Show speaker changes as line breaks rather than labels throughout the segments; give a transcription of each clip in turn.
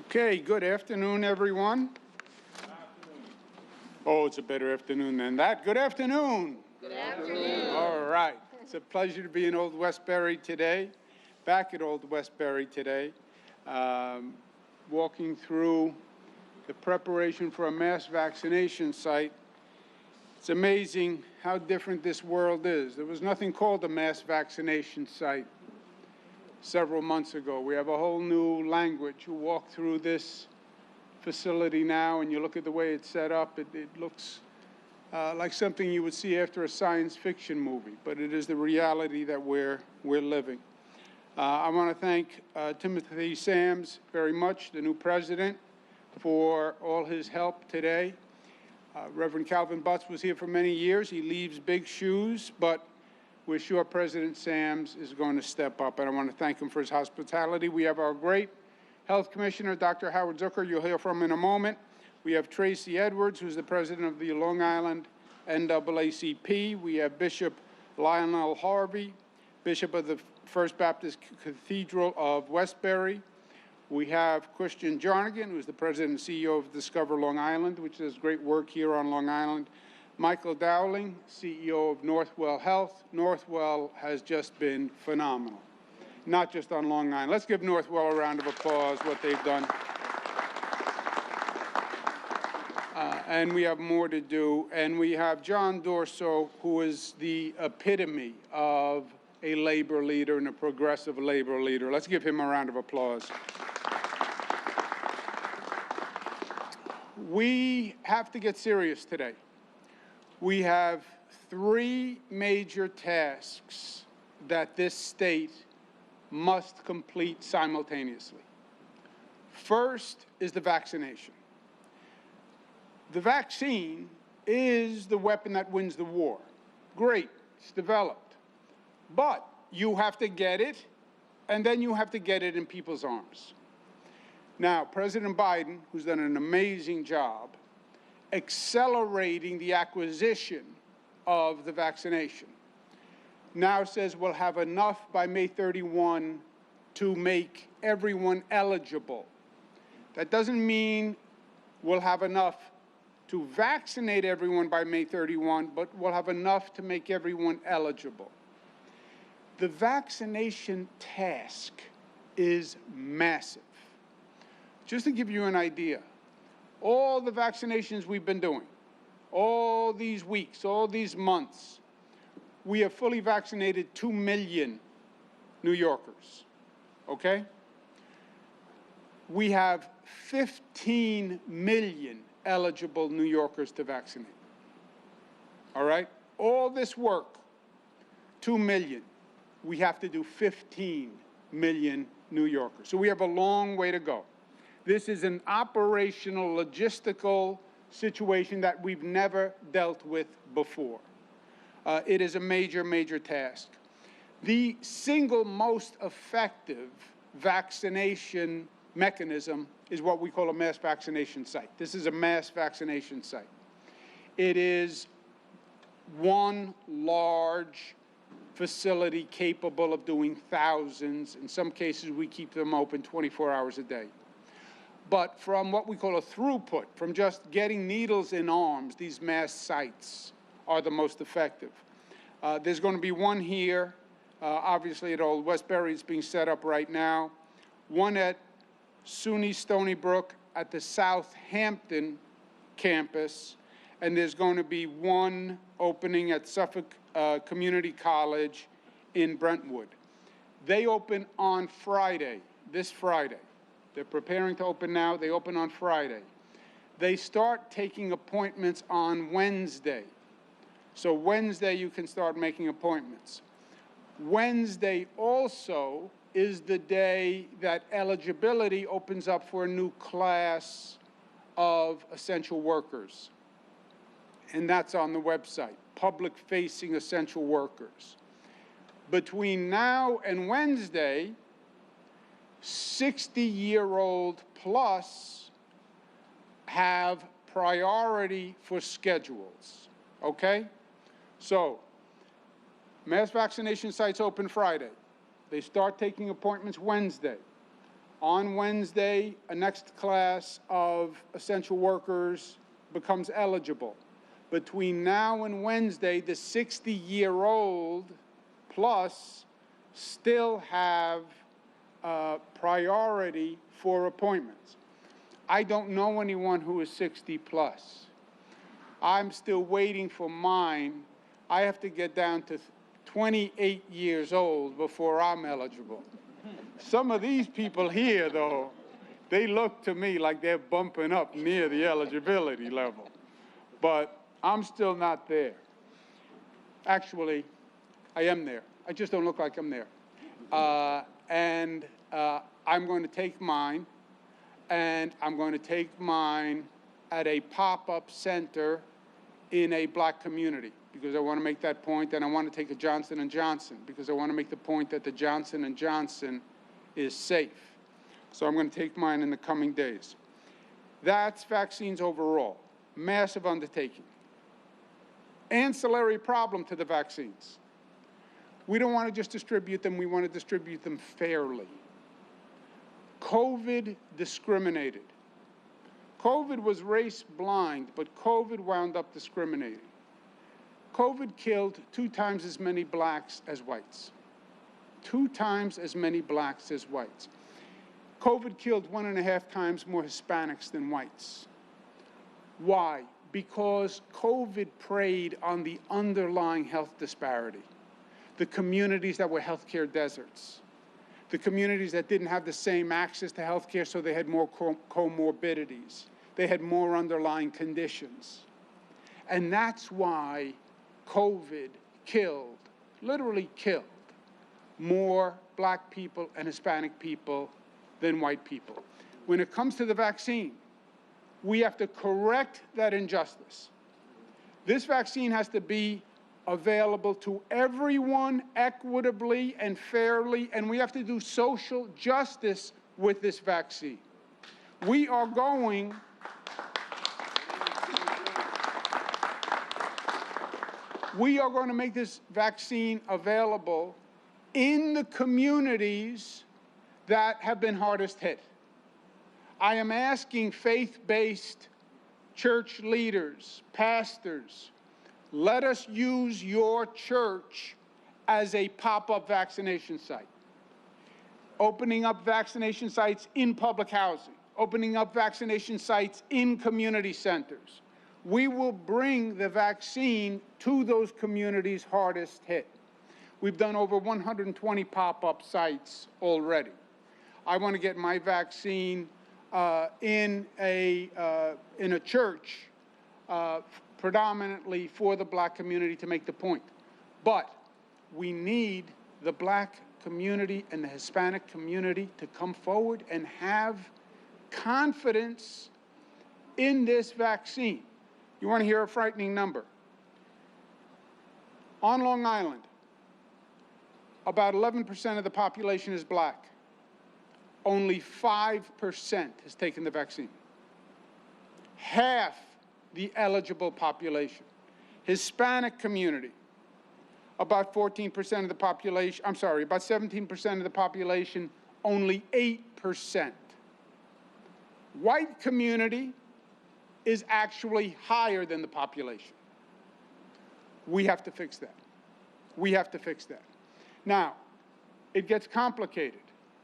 Okay, good afternoon, everyone. Good afternoon. Oh, it's a better afternoon than that. Good afternoon.
Good afternoon.
All right. It's a pleasure to be in Old Westbury today, back at Old Westbury today, walking through the preparation for a mass vaccination site. It's amazing how different this world is. There was nothing called a mass vaccination site several months ago. We have a whole new language. You walk through this facility now and you look at the way it's set up, it looks like something you would see after a science fiction movie, but it is the reality that we're living. I want to thank Timothy Sams very much, the new president, for all his help today. Reverend Calvin Butts was here for many years. He leaves big shoes, but we're sure President Sams is going to step up, and I want to thank him for his hospitality. We have our great Health Commissioner, Dr. Howard Zucker, you'll hear from in a moment. We have Tracy Edwards, who's the president of the Long Island NAACP. We have Bishop Lionel Harvey, Bishop of the First Baptist Cathedral of Westbury. We have Christian Jarnigan, who's the president and CEO of Discover Long Island, which does great work here on Long Island. Michael Dowling, CEO of Northwell Health. Northwell has just been phenomenal, not just on Long Island. Let's give Northwell a round of applause, what they've done. And we have more to do. And we have John Dorso, who is the epitome of a labor leader and a progressive labor leader. Let's give him a round of applause. We have to get serious today. We have three major tasks that this state must complete simultaneously. First is the vaccination. The vaccine is the weapon that wins the war. Great, it's developed. But you have to get it, and then you have to get it in people's arms. Now, President Biden, who's done an amazing job, accelerating the acquisition of the vaccination, now says we'll have enough by May 31 to make everyone eligible. That doesn't mean we'll have enough to vaccinate everyone by May 31, but we'll have enough to make everyone eligible. The vaccination task is massive. Just to give you an idea, all the vaccinations we've been doing, all these weeks, all these months, we have fully vaccinated 2 million New Yorkers, okay? We have 15 million eligible New Yorkers to vaccinate, all right? All this work, 2 million, we have to do 15 million New Yorkers. So we have a long way to go. This is an operational, logistical situation that we've never dealt with before. It is a major, major task. The single most effective vaccination mechanism is what we call a mass vaccination site. This is a mass vaccination site. It is one large facility capable of doing thousands. In some cases, we keep them open 24 hours a day. But from what we call a throughput, from just getting needles in arms, these mass sites are the most effective. There's going to be one here, obviously at Old Westbury. It's being set up right now. One at SUNY Stony Brook at the Southampton campus, and there's going to be one opening at Suffolk Community College in Brentwood. They open on Friday, this Friday. They're preparing to open now. They open on Friday. They start taking appointments on Wednesday. So Wednesday you can start making appointments. Wednesday also is the day that eligibility opens up for a new class of essential workers. And that's on the website, public-facing essential workers. Between now and Wednesday, 60-year-old plus have priority for schedules, okay? So, mass vaccination sites open Friday. They start taking appointments Wednesday. On Wednesday, a next class of essential workers becomes eligible. Between now and Wednesday, the 60-year-old plus still have priority for appointments. I don't know anyone who is 60 plus. I'm still waiting for mine. I have to get down to 28 years old before I'm eligible. Some of these people here, though, they look to me like they're bumping up near the eligibility level. But I'm still not there. Actually, I am there. I just don't look like I'm there. I'm going to take mine, and I'm going to take mine at a pop-up center in a black community, because I want to make that point, and I want to take a Johnson & Johnson, because I want to make the point that the Johnson & Johnson is safe. So I'm going to take mine in the coming days. That's vaccines overall. Massive undertaking. Ancillary problem to the vaccines. We don't want to just distribute them, we want to distribute them fairly. COVID discriminated. COVID was race blind, but COVID wound up discriminating. COVID killed 2 times as many blacks as whites. 2 times as many blacks as whites. COVID killed 1.5 times more Hispanics than whites. Why? Because COVID preyed on the underlying health disparity. The communities that were healthcare deserts. The communities that didn't have the same access to healthcare, so they had more comorbidities. They had more underlying conditions. And that's why COVID killed, literally killed, more black people and Hispanic people than white people. When it comes to the vaccine, we have to correct that injustice. This vaccine has to be available to everyone equitably and fairly, and we have to do social justice with this vaccine. We are going to make this vaccine available in the communities that have been hardest hit. I am asking faith-based church leaders, pastors, let us use your church as a pop-up vaccination site. Opening up vaccination sites in public housing, opening up vaccination sites in community centers. We will bring the vaccine to those communities hardest hit. We've done over 120 pop-up sites already. I want to get my vaccine in a church predominantly for the black community to make the point. But we need the black community and the Hispanic community to come forward and have confidence in this vaccine. You want to hear a frightening number? On Long Island, about 11% of the population is black. Only 5% has taken the vaccine. Half the eligible population. Hispanic community, about 14% of the population, about 17% of the population, only 8%. White community is actually higher than the population. We have to fix that. We have to fix that. Now, it gets complicated,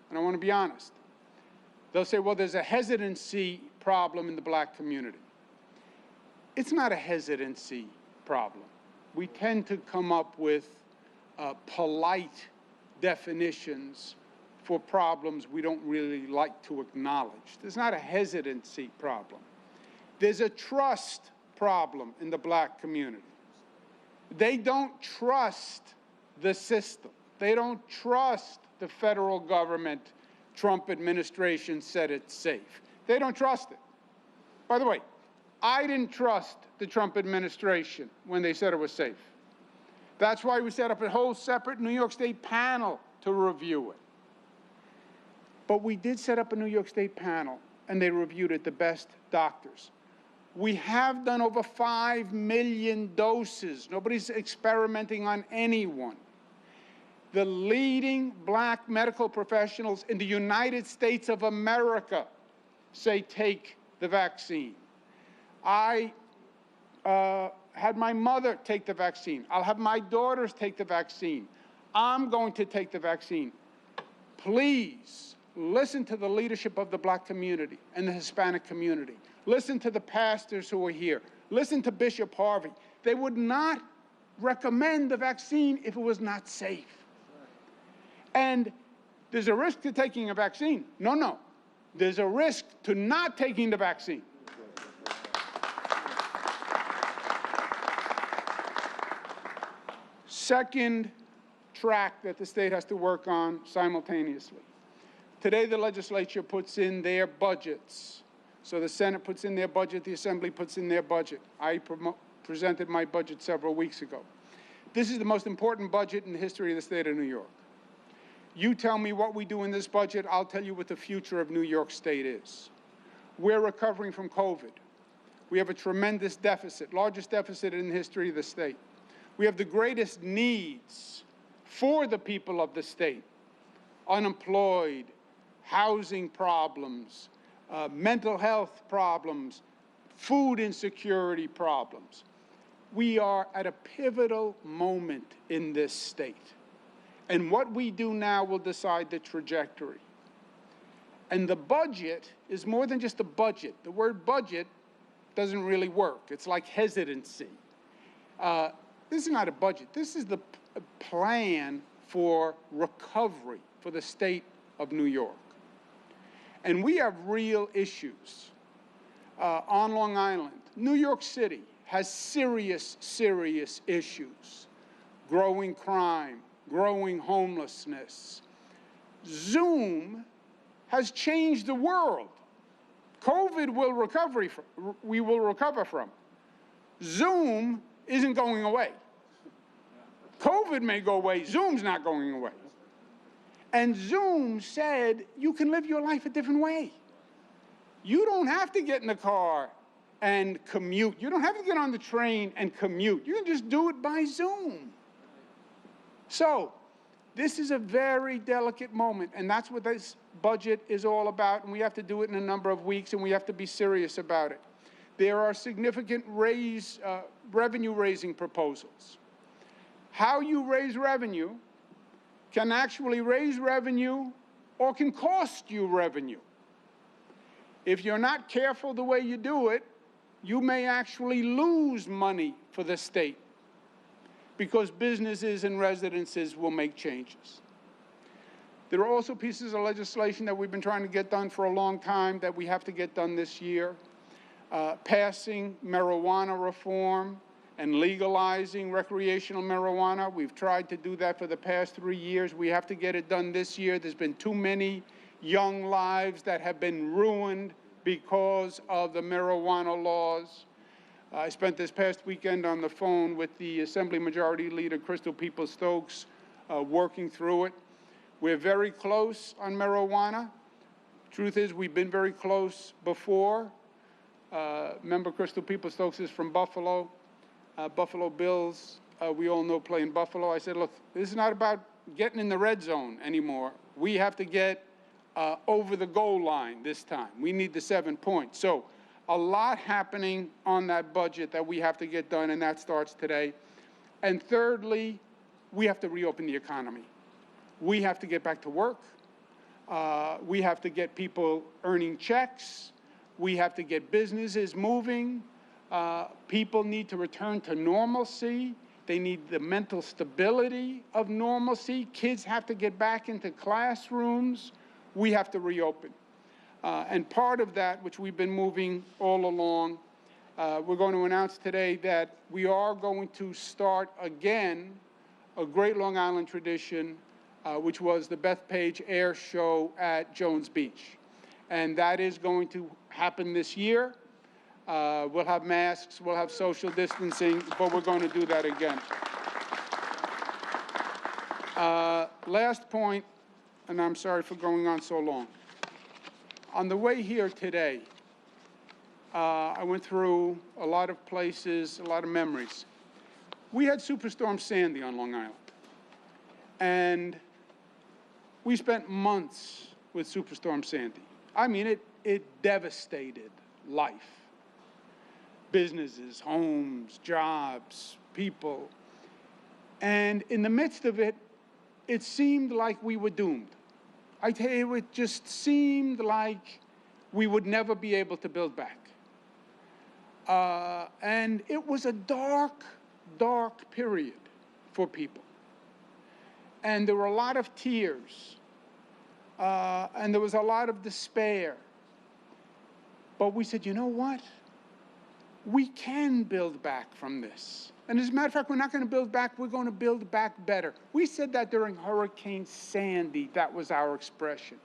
and I want to be honest. They'll say, well, there's a hesitancy problem in the black community. It's not a hesitancy problem. We tend to come up with polite definitions for problems we don't really like to acknowledge. There's not a hesitancy problem. There's a trust problem in the black community. They don't trust the system. They don't trust the federal government. Trump administration said it's safe. They don't trust it. By the way, I didn't trust the Trump administration when they said it was safe. That's why we set up a whole separate New York State panel to review it. But we did set up a New York State panel, and they reviewed it, the best doctors. We have done over 5 million doses. Nobody's experimenting on anyone. The leading black medical professionals in the United States of America say take the vaccine. I had my mother take the vaccine. I'll have my daughters take the vaccine. I'm going to take the vaccine. Please listen to the leadership of the black community and the Hispanic community. Listen to the pastors who are here. Listen to Bishop Harvey. They would not recommend the vaccine if it was not safe. And there's a risk to taking a vaccine. No. There's a risk to not taking the vaccine. Second track that the state has to work on simultaneously. Today, the legislature puts in their budgets. So the Senate puts in their budget, the Assembly puts in their budget. I presented my budget several weeks ago. This is the most important budget in the history of the state of New York. You tell me what we do in this budget, I'll tell you what the future of New York State is. We're recovering from COVID. We have a tremendous deficit, largest deficit in the history of the state. We have the greatest needs for the people of the state: unemployed, housing problems, mental health problems, food insecurity problems. We are at a pivotal moment in this state. And what we do now will decide the trajectory. And the budget is more than just a budget. The word budget doesn't really work. It's like hesitancy. This is not a budget. This is the plan for recovery for the state of New York. And we have real issues on Long Island. New York City has serious, serious issues. Growing crime, growing homelessness. Zoom has changed the world. COVID we will recover from. Zoom isn't going away. COVID may go away, Zoom's not going away. And Zoom said you can live your life a different way. You don't have to get in the car and commute. You don't have to get on the train and commute. You can just do it by Zoom. So this is a very delicate moment, and that's what this budget is all about, and we have to do it in a number of weeks, and we have to be serious about it. There are significant revenue-raising proposals. How you raise revenue can actually raise revenue or can cost you revenue. If you're not careful the way you do it, you may actually lose money for the state, because businesses and residences will make changes. There are also pieces of legislation that we've been trying to get done for a long time that we have to get done this year. Passing marijuana reform and legalizing recreational marijuana. We've tried to do that for the past 3 years. We have to get it done this year. There's been too many young lives that have been ruined because of the marijuana laws. I spent this past weekend on the phone with the Assembly Majority Leader, Crystal Peoples-Stokes, working through it. We're very close on marijuana. Truth is, we've been very close before. Member Crystal Peoples-Stokes is from Buffalo. Buffalo Bills, we all know, play in Buffalo. I said, look, this is not about getting in the red zone anymore. We have to get over the goal line this time. We need the 7 points. So a lot happening on that budget that we have to get done, and that starts today. And thirdly, we have to reopen the economy. We have to get back to work. We have to get people earning checks. We have to get businesses moving. People need to return to normalcy. They need the mental stability of normalcy. Kids have to get back into classrooms. We have to reopen. And part of that, which we've been moving all along, we're going to announce today that we are going to start again a great Long Island tradition, which was the Bethpage Air Show at Jones Beach. And that is going to happen this year. We'll have masks, we'll have social distancing, but we're going to do that again. Last point, and I'm sorry for going on so long. On the way here today, I went through a lot of places, a lot of memories. We had Superstorm Sandy on Long Island, and we spent months with Superstorm Sandy. I mean, it devastated life. Businesses, homes, jobs, people. And in the midst of it, it seemed like we were doomed. I tell you, it just seemed like we would never be able to build back. And it was a dark, dark period for people. And there were a lot of tears. And there was a lot of despair. But we said, you know what? We can build back from this. And as a matter of fact, we're not going to build back, we're going to build back better. We said that during Hurricane Sandy. That was our expression.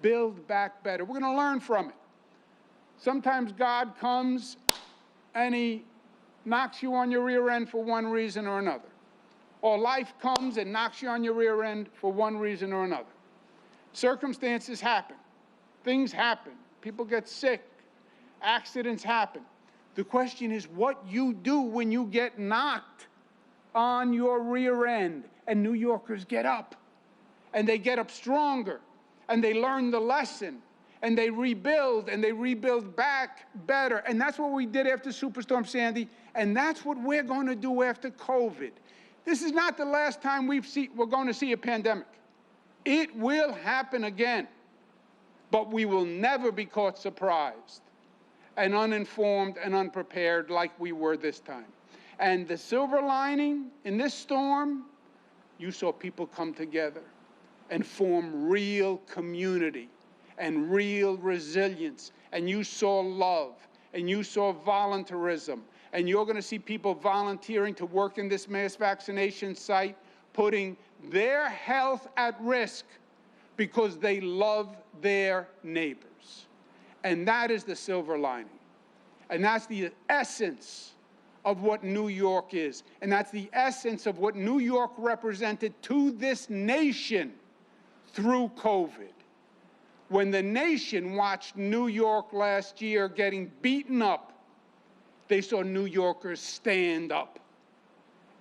Build back better. We're going to learn from it. Sometimes God comes and he knocks you on your rear end for one reason or another. Or life comes and knocks you on your rear end for one reason or another. Circumstances happen. Things happen. People get sick. Accidents happen. The question is what you do when you get knocked on your rear end. And New Yorkers get up. And they get up stronger. And they learn the lesson. And they rebuild back better. And that's what we did after Superstorm Sandy. And that's what we're going to do after COVID. This is not the last time we're going to see a pandemic. It will happen again. But we will never be caught surprised and uninformed and unprepared like we were this time. And the silver lining in this storm, you saw people come together and form real community and real resilience. And you saw love, and you saw voluntarism. And you're going to see people volunteering to work in this mass vaccination site, putting their health at risk because they love their neighbors. And that is the silver lining. And that's the essence of what New York is. And that's the essence of what New York represented to this nation through COVID. When the nation watched New York last year getting beaten up, they saw New Yorkers stand up.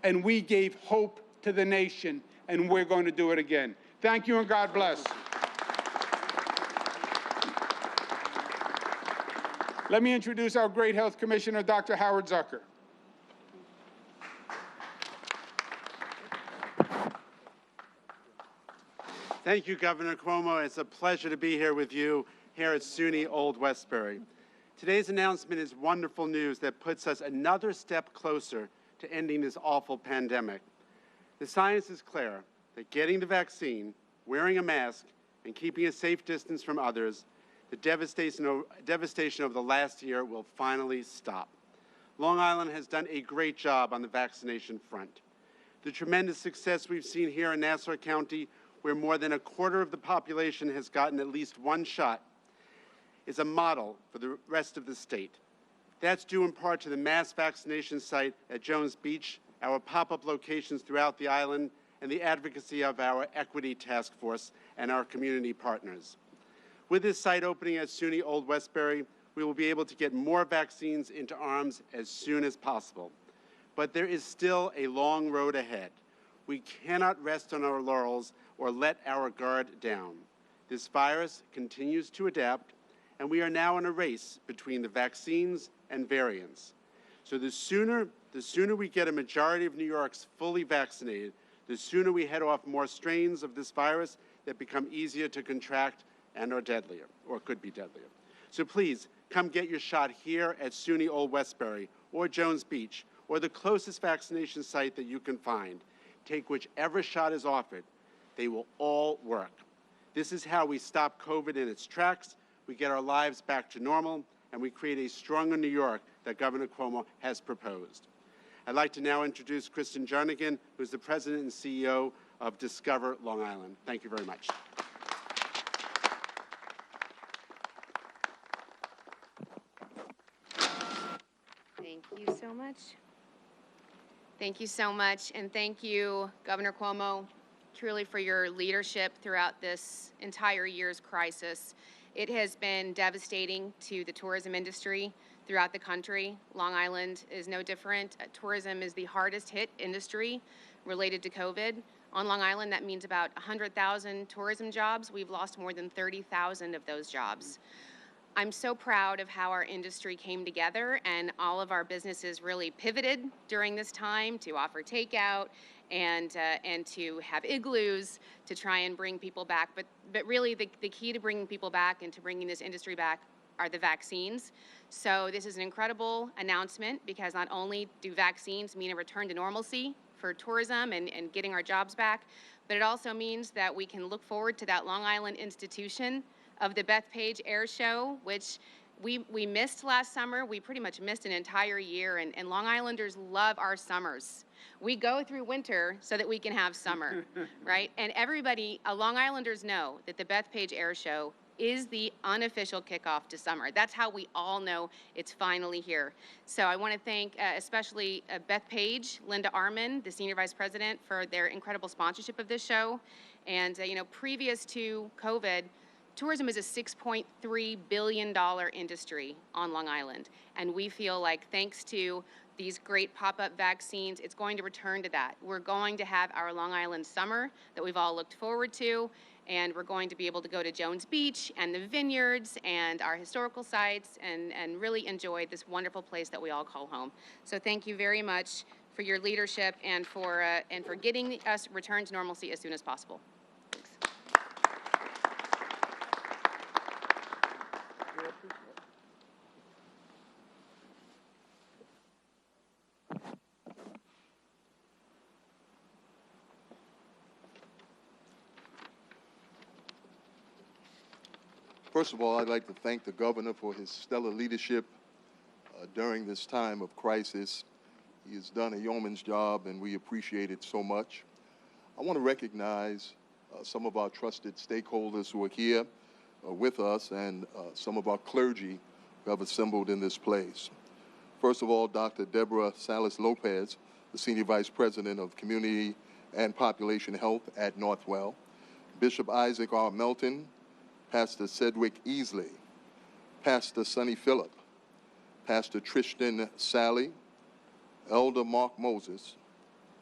And we gave hope to the nation, and we're going to do it again. Thank you, and God bless. Let me introduce our great Health Commissioner, Dr. Howard Zucker.
Thank you, Governor Cuomo. It's a pleasure to be here with you here at SUNY Old Westbury. Today's announcement is wonderful news that puts us another step closer to ending this awful pandemic. The science is clear that getting the vaccine, wearing a mask, and keeping a safe distance from others, the devastation of the last year will finally stop. Long Island has done a great job on the vaccination front. The tremendous success we've seen here in Nassau County, where more than a quarter of the population has gotten at least one shot, is a model for the rest of the state. That's due in part to the mass vaccination site at Jones Beach, our pop-up locations throughout the island, and the advocacy of our equity task force and our community partners. With this site opening at SUNY Old Westbury, we will be able to get more vaccines into arms as soon as possible. But there is still a long road ahead. We cannot rest on our laurels or let our guard down. This virus continues to adapt, and we are now in a race between the vaccines and variants. So the sooner we get a majority of New Yorkers fully vaccinated, The sooner we head off more strains of this virus that become easier to contract and are deadlier, or could be deadlier. So please, come get your shot here at SUNY Old Westbury or Jones Beach or the closest vaccination site that you can find. Take whichever shot is offered. They will all work. This is how we stop COVID in its tracks, we get our lives back to normal, and we create a stronger New York that Governor Cuomo has proposed. I'd like to now introduce Kristen Jernigan, who's the President and CEO of Discover Long Island. Thank you very much.
Thank you so much. Thank you so much, and thank you, Governor Cuomo, truly for your leadership throughout this entire year's crisis. It has been devastating to the tourism industry throughout the country. Long Island is no different. Tourism is the hardest hit industry related to COVID. On Long Island, that means about 100,000 tourism jobs. We've lost more than 30,000 of those jobs. I'm so proud of how our industry came together and all of our businesses really pivoted during this time to offer takeout and to have igloos to try and bring people back. But really the key to bringing people back and to bringing this industry back are the vaccines. So this is an incredible announcement because not only do vaccines mean a return to normalcy for tourism and getting our jobs back, but it also means that we can look forward to that Long Island institution of the Bethpage Air Show, which we missed last summer. We pretty much missed an entire year, and Long Islanders love our summers. We go through winter so that we can have summer, right? And everybody, Long Islanders know that the Bethpage Air Show is the unofficial kickoff to summer. That's how we all know it's finally here. So I want to thank especially Bethpage, Linda Arman, the Senior Vice President, for their incredible sponsorship of this show. And previous to COVID, tourism is a $6.3 billion industry on Long Island. And we feel like thanks to these great pop-up vaccines, it's going to return to that. We're going to have our Long Island summer that we've all looked forward to, and we're going to be able to go to Jones Beach and the vineyards and our historical sites and really enjoy this wonderful place that we all call home. So thank you very much for your leadership and for getting us returned to normalcy as soon as possible. Thanks.
First of all, I'd like to thank the governor for his stellar leadership during this time of crisis. He has done a yeoman's job, and we appreciate it so much. I want to recognize some of our trusted stakeholders who are here with us and some of our clergy who have assembled in this place. First of all, Dr. Deborah Salas-Lopez, the Senior Vice President of Community and Population Health at Northwell. Bishop Isaac R. Melton, Pastor Cedric Easley, Pastor Sonny Phillip, Pastor Tristan Sally, Elder Mark Moses,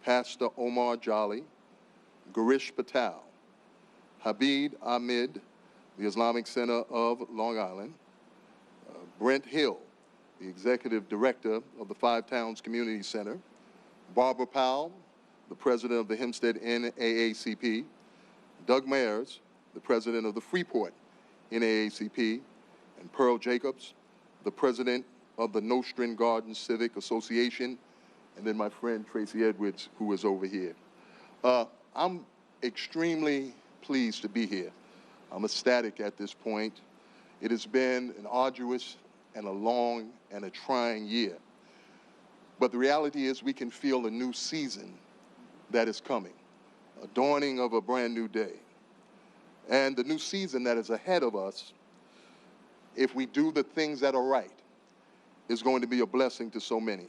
Pastor Omar Jolly, Garish Patel, Habib Ahmed, the Islamic Center of Long Island, Brent Hill, the Executive Director of the Five Towns Community Center, Barbara Powell, the President of the Hempstead NAACP, Doug Mayers, the President of the Freeport NAACP, and Pearl Jacobs, the President of the Nostrand Garden Civic Association, and then my friend Tracy Edwards, who is over here. I'm extremely pleased to be here. I'm ecstatic at this point. It has been an arduous and a long and a trying year. But the reality is we can feel a new season that is coming, a dawning of a brand new day. And the new season that is ahead of us, if we do the things that are right, is going to be a blessing to so many.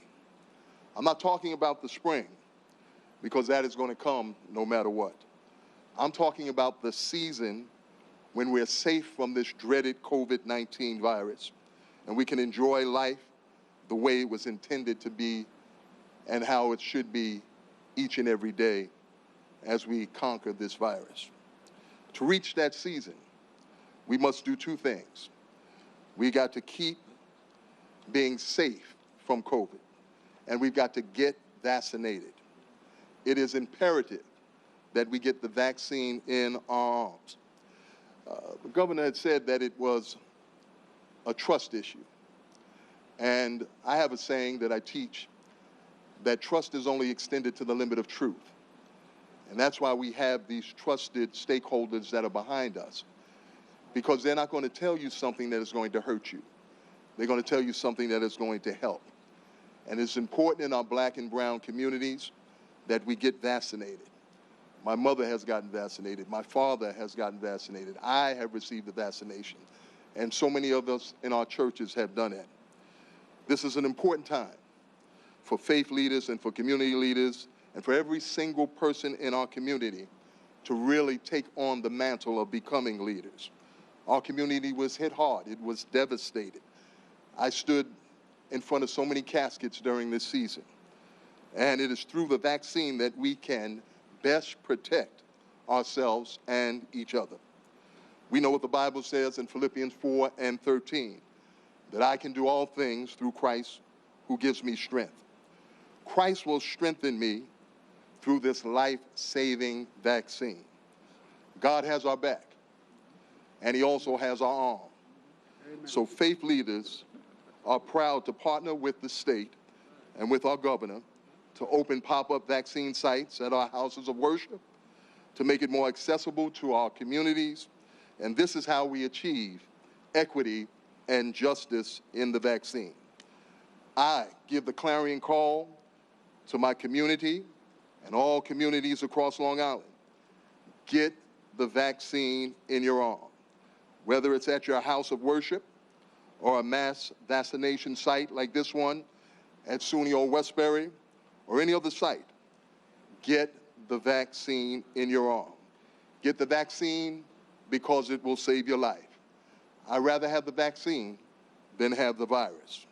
I'm not talking about the spring, because that is going to come no matter what. I'm talking about the season when we're safe from this dreaded COVID-19 virus, and we can enjoy life the way it was intended to be and how it should be each and every day as we conquer this virus. To reach that season, we must do two things. We got to keep being safe from COVID, and we've got to get vaccinated. It is imperative that we get the vaccine in our arms. The governor had said that it was a trust issue. And I have a saying that I teach, that trust is only extended to the limit of truth. And that's why we have these trusted stakeholders that are behind us, because they're not going to tell you something that is going to hurt you. They're going to tell you something that is going to help. And it's important in our black and brown communities that we get vaccinated. My mother has gotten vaccinated. My father has gotten vaccinated. I have received the vaccination. And so many of us in our churches have done it. This is an important time for faith leaders and for community leaders and for every single person in our community to really take on the mantle of becoming leaders. Our community was hit hard. It was devastated. I stood in front of so many caskets during this season. And it is through the vaccine that we can best protect ourselves and each other. We know what the Bible says in Philippians 4:13, that I can do all things through Christ who gives me strength. Christ will strengthen me through this life-saving vaccine. God has our back, and he also has our arm. Amen. So faith leaders are proud to partner with the state and with our governor to open pop-up vaccine sites at our houses of worship, to make it more accessible to our communities. And this is how we achieve equity and justice in the vaccine. I give the clarion call to my community and all communities across Long Island. Get the vaccine in your arm, whether it's at your house of worship or a mass vaccination site like this one at SUNY Old Westbury, or any other site. Get the vaccine in your arm. Get the vaccine because it will save your life. I'd rather have the vaccine than have the virus.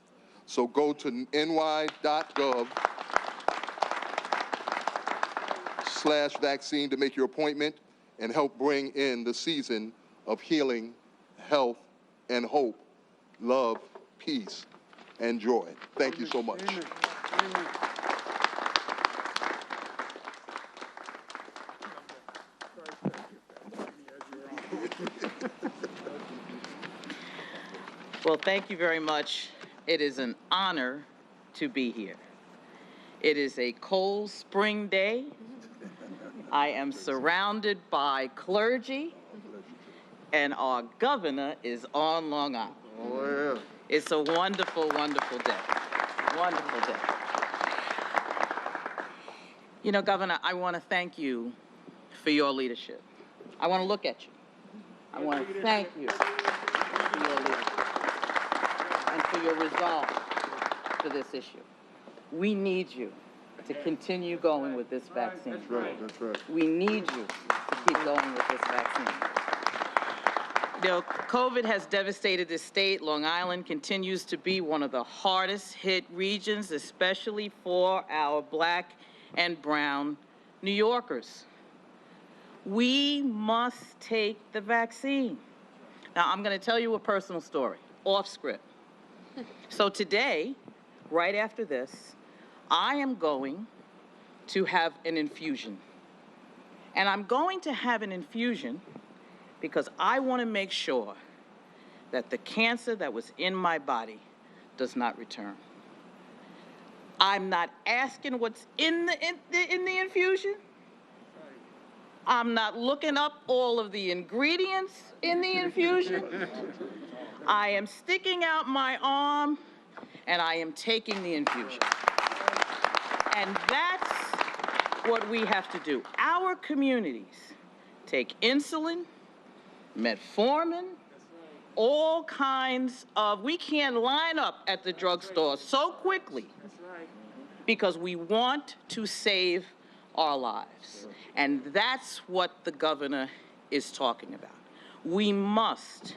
So go to ny.gov/vaccine to make your appointment and help bring in the season of healing, health, and hope, love, peace, and joy. Thank you so much.
Amen. Amen.
Well, thank you very much. It is an honor to be here. It is a cold spring day. I am surrounded by clergy, and our governor is on Long Island.
Oh, yeah.
It's a wonderful, wonderful day. Wonderful day. You know, Governor, I want to thank you for your leadership. I want to look at you. I want to thank you for your leadership and for your resolve to this issue. We need you to continue going with this vaccine.
That's right, that's right.
We need you to keep going with this vaccine. You know, COVID has devastated this state. Long Island continues to be one of the hardest hit regions, especially for our black and brown New Yorkers. We must take the vaccine. Now, I'm going to tell you a personal story, off script. So today, right after this, I am going to have an infusion. And I'm going to have an infusion because I want to make sure that the cancer that was in my body does not return. I'm not asking what's in the infusion. I'm not looking up all of the ingredients in the infusion. I am sticking out my arm and I am taking the infusion. And that's what we have to do. Our communities take insulin, metformin, all kinds of, we can't line up at the drugstore so quickly because we want to save our lives. And that's what the governor is talking about. We must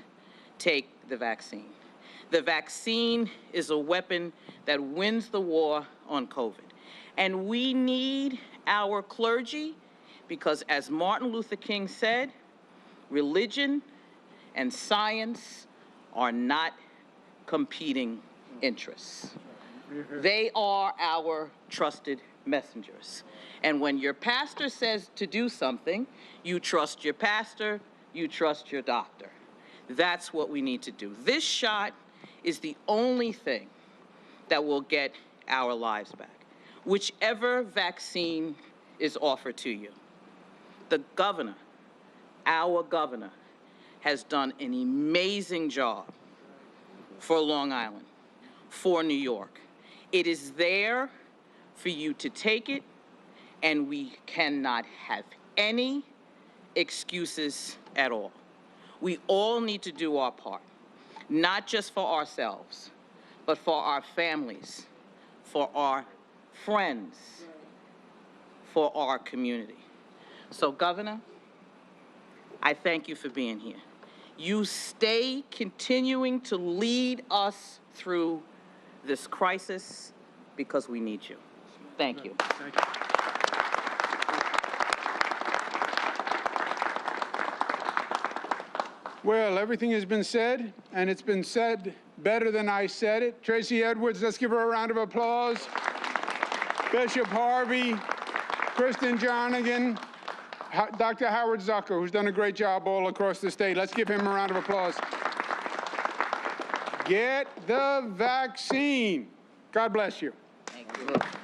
take the vaccine. The vaccine is a weapon that wins the war on COVID. And we need our clergy because, as Martin Luther King said, religion and science are not competing interests. They are our trusted messengers. And when your pastor says to do something, you trust your pastor, you trust your doctor. That's what we need to do. This shot is the only thing that will get our lives back, whichever vaccine is offered to you. The governor, our governor, has done an amazing job for Long Island, for New York. It is there for you to take it, and we cannot have any excuses at all. We all need to do our part, not just for ourselves, but for our families, for our friends, for our community. So, Governor, I thank you for being here. You stay continuing to lead us through this crisis because we need you. Thank you.
Thank you. Well, everything has been said, and it's been said better than I said it. Tracy Edwards, let's give her a round of applause. Bishop Harvey, Kristen Jernigan, Dr. Howard Zucker, who's done a great job all across the state. Let's give him a round of applause. Get the vaccine. God bless you.
Thank you.